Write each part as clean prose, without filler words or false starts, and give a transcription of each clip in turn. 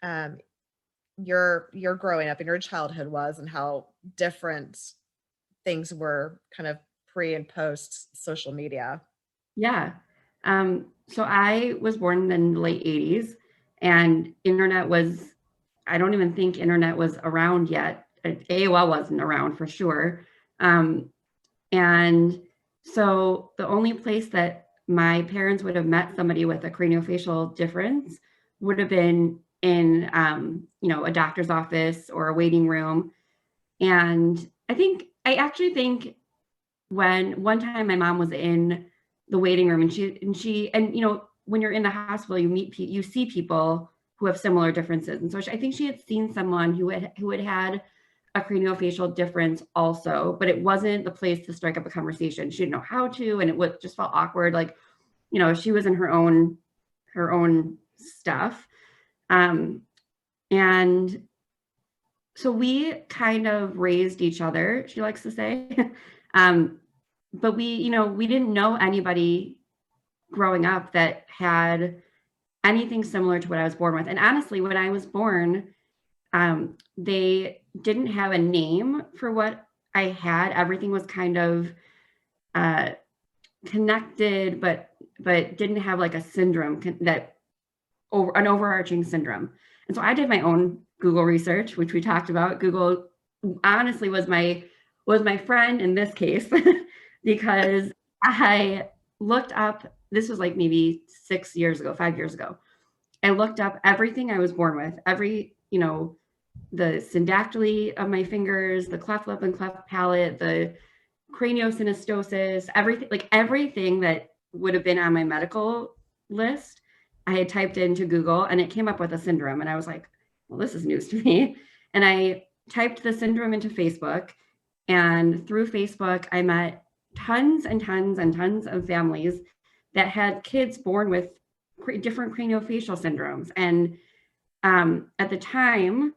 um, your growing up and your childhood was and how different things were kind of pre and post social media. Yeah. So I was born in the late 80s, and internet was, I don't even think internet was around yet. AOL wasn't around for sure. Um, and so the only place that my parents would have met somebody with a craniofacial difference would have been in, a doctor's office or a waiting room. And I actually think when one time my mom was in the waiting room, and when you're in the hospital, you see people who have similar differences. And so I think she had seen someone who had a craniofacial difference also, but it wasn't the place to strike up a conversation. She didn't know how to, and just felt awkward. Like, she was in her own stuff. And so we kind of raised each other, she likes to say. But we didn't know anybody growing up that had anything similar to what I was born with. And honestly, when I was born, they didn't have a name for what I had. Everything was kind of connected, but didn't have like a syndrome an overarching syndrome. And so I did my own Google research, which we talked about. Google honestly was my friend in this case because I looked up, this was like maybe 5 years ago. I looked up everything I was born with, the syndactyly of my fingers, the cleft lip and cleft palate, the craniosynostosis, everything that would have been on my medical list, I had typed into Google and it came up with a syndrome. And I was like, well, this is news to me. And I typed the syndrome into Facebook. And through Facebook, I met tons and tons and tons of families that had kids born with different craniofacial syndromes. And at the time,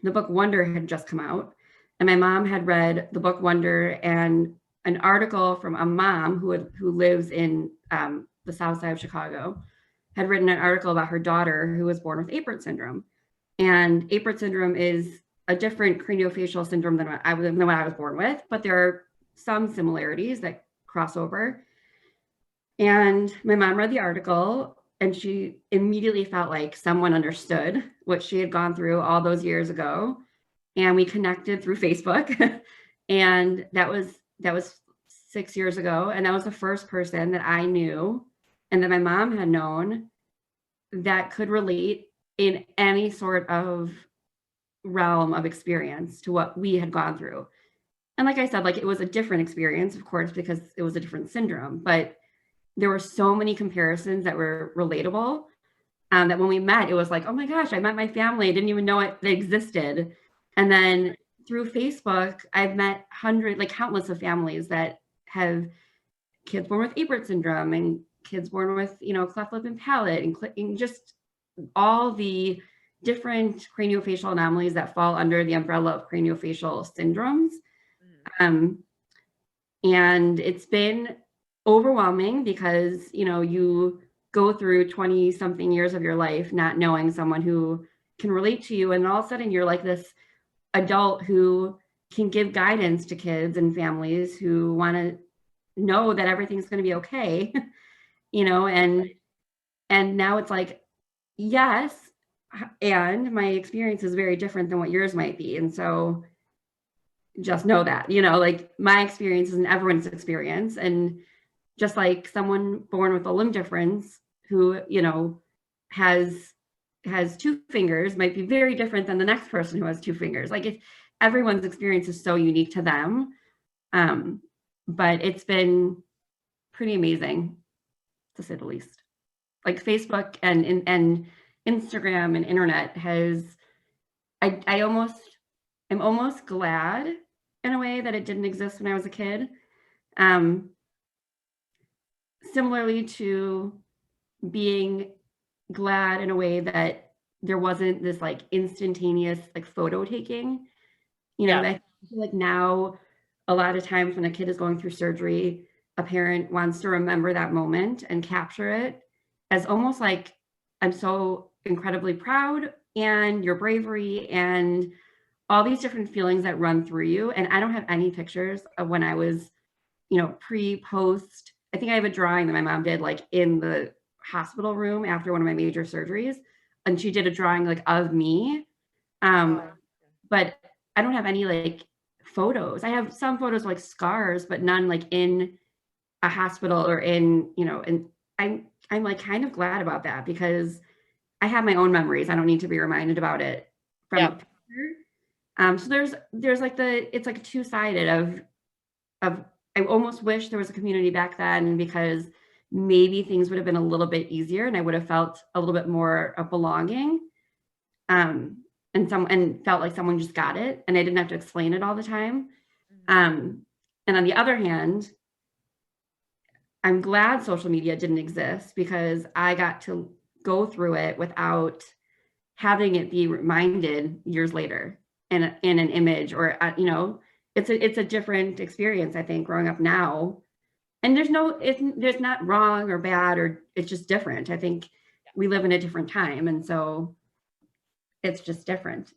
the book Wonder had just come out. And my mom had read the book Wonder and an article from a mom who lives in the south side of Chicago, had written an article about her daughter who was born with Apert syndrome. And Apert syndrome is a different craniofacial syndrome than what I was born with, but there are some similarities that cross over. And my mom read the article and she immediately felt like someone understood what she had gone through all those years ago. And we connected through Facebook. And that was 6 years ago. And that was the first person that I knew and that my mom had known that could relate in any sort of realm of experience to what we had gone through. And like I said, it was a different experience, of course, because it was a different syndrome, but there were so many comparisons that were relatable, that when we met, it was like, oh my gosh, I met my family. I didn't even know they existed. And then through Facebook, I've met countless of families that have kids born with Apert syndrome and kids born with, cleft lip and palate and just all the different craniofacial anomalies that fall under the umbrella of craniofacial syndromes. And it's been overwhelming because, you go through 20 something years of your life not knowing someone who can relate to you. And all of a sudden you're like this adult who can give guidance to kids and families who want to know that everything's going to be okay, and now it's like, yes, and my experience is very different than what yours might be. And so just know that, my experience isn't everyone's experience. And just like someone born with a limb difference who, has 2 fingers might be very different than the next person who has 2 fingers. Everyone's experience is so unique to them. But it's been pretty amazing, to say the least. Facebook and Instagram and internet I'm almost glad in a way that it didn't exist when I was a kid. Similarly to being glad in a way that there wasn't this instantaneous photo taking. I feel like now a lot of times when a kid is going through surgery, a parent wants to remember that moment and capture it as almost like, I'm so incredibly proud and your bravery and all these different feelings that run through you. And I don't have any pictures of when I was, pre, post. I think I have a drawing that my mom did like in the hospital room after one of my major surgeries. And she did a drawing like of me. Um, Oh, but I don't have any like photos. I have some photos like scars, but none like in a hospital or and I'm like kind of glad about that because I have my own memories. I don't need to be reminded about it from a yep. picture. So there's like it's like two-sided of I almost wish there was a community back then because maybe things would have been a little bit easier and I would have felt a little bit more of belonging. Um, and felt like someone just got it and I didn't have to explain it all the time. Mhm. Um, and on the other hand, I'm glad social media didn't exist because I got to go through it without having it be reminded years later in an image or it's a different experience I think growing up now. And there's not wrong or bad or it's just different. I think we live in a different time and so it's just different.